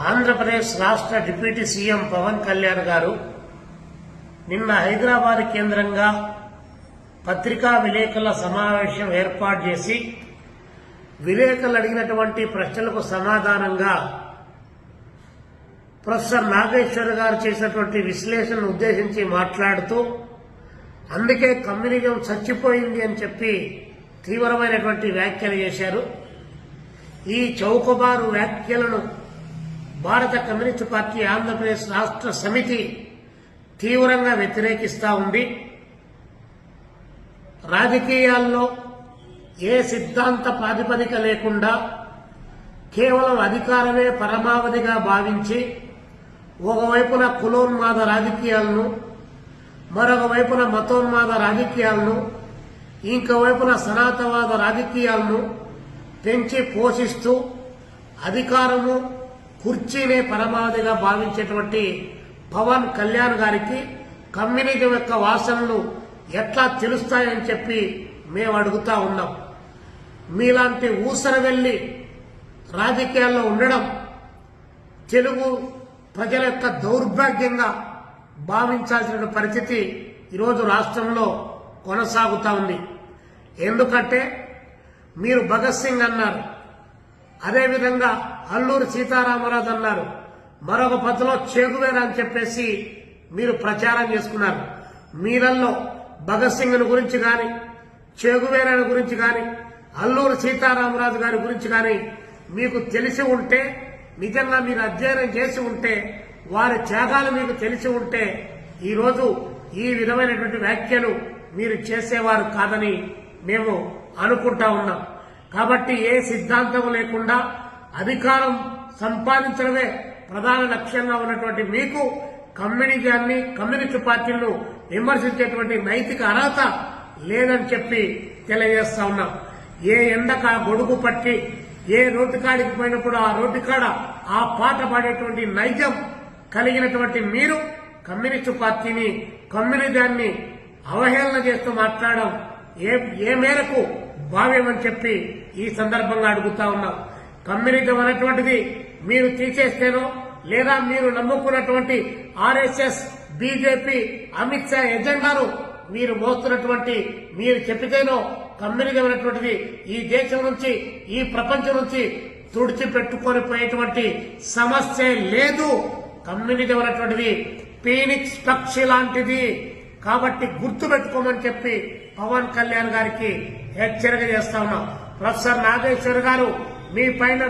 ఆంధ్రప్రదేశ్ రాష్ట్ర deputy CM Pawan Kalyan గారు నిన్న హైదరాబాద్ కేంద్రంగా పత్రికా విలేకరుల సమావేశం ఏర్పాటు చేసి విలేకరులు అడిగినటువంటి ప్రశ్నలకు సమాధానంగా ప్రొఫెసర్ నాగేశ్వర్ గారు చేసినటువంటి విశ్లేషణను ఉద్దేశించి మాట్లాడుతూ అందుకే కమ్యూనిజం చచ్చిపోయింది అని చెప్పి తీవ్రమైనటువంటి వ్యాఖ్యలు చేశారు. ఈ చౌకబారు వ్యాఖ్యలను భారత కమ్యూనిస్టు పార్టీ ఆంధ్రప్రదేశ్ రాష్ట్ర సమితి తీవ్రంగా వ్యతిరేకిస్తా ఉంది. రాజకీయాల్లో ఏ సిద్ధాంత ప్రాతిపదిక లేకుండా కేవలం అధికారమే పరమావధిగా భావించి ఒకవైపున కులోన్మాద రాజకీయాలను, మరొక వైపున మతోన్మాద రాజకీయాలను, ఇంకోవైపున సనాతనవాద రాజకీయాలను పెంచి పోషిస్తూ అధికారము కుర్చీనే పరమావధిగా భావించేటువంటి పవన్ కళ్యాణ్ గారికి కమ్యూనిజం యొక్క వాసనలు ఎట్లా తెలుస్తాయని చెప్పి మేము అడుగుతా ఉన్నాం. మీలాంటి ఊసర వెళ్లి రాజకీయాల్లో ఉండడం తెలుగు ప్రజల యొక్క దౌర్భాగ్యంగా భావించాల్సిన పరిస్థితి ఈరోజు రాష్ట్రంలో కొనసాగుతా ఉంది. ఎందుకంటే మీరు భగత్ సింగ్ అన్నారు, అదేవిధంగా అల్లూరి సీతారామరాజు అన్నారు, మరొక పద్ధతిలో చేగువేరా అని చెప్పేసి మీరు ప్రచారం చేసుకున్నారు. మీరల్లో భగత్ సింగ్ గురించి కానీ, చేగువేరా గురించి కానీ, అల్లూరి సీతారామరాజు గారి గురించి కానీ మీకు తెలిసి ఉంటే, నిజంగా మీరు అధ్యయనం చేసి ఉంటే, వారి త్యాగాలు మీకు తెలిసి ఉంటే ఈరోజు ఈ విధమైనటువంటి వ్యాఖ్యలు మీరు చేసేవారు కాదని మేము అనుకుంటా ఉన్నాం. కాబట్టి ఏ సిద్ధాంతం లేకుండా అధికారం సంపాదించడమే ప్రధాన లక్ష్యంగా ఉన్నటువంటి మీకు కమ్యూనిజాన్ని, కమ్యూనిస్టు పార్టీలను విమర్శించేటువంటి నైతిక అర్హత లేదని చెప్పి తెలియజేస్తా ఉన్నాం. ఏ ఎండక గొడుగు పట్టి ఏ రోడ్డుకాడికి పోయినప్పుడు ఆ రోడ్డుకాడ ఆ పాట పాడేటువంటి నైజం కలిగినటువంటి మీరు కమ్యూనిస్టు పార్టీని, కమ్యూనిజాన్ని అవహేళన చేస్తూ మాట్లాడడం ఏ మేరకు భావ్యమని చెప్పి ఈ సందర్భంగా అడుగుతా ఉన్నాం. కమ్యూనిజం అనేటువంటిది మీరు తీసేస్తేనో, లేదా మీరు నమ్ముకున్నటువంటి ఆర్ఎస్ఎస్, బీజేపీ, అమిత్ షా ఎజెండాను మీరు మోస్తున్నటువంటి మీరు చెప్పితేనో కమ్యూనిజం అనేటువంటిది ఈ దేశం నుంచి, ఈ ప్రపంచం నుంచి తుడిచిపెట్టుకొని పోయేటువంటి సమస్య లేదు. కమ్యూనిజం అనేటువంటిది ఫీనిక్స్ పక్షి లాంటిది. కాబట్టి గుర్తుపెట్టుకోమని చెప్పి పవన్ కళ్యాణ్ గారికి హెచ్చరిక చేస్తా ఉన్నాం. ప్రొఫెసర్ నాగేశ్వర్ గారు మీ పైన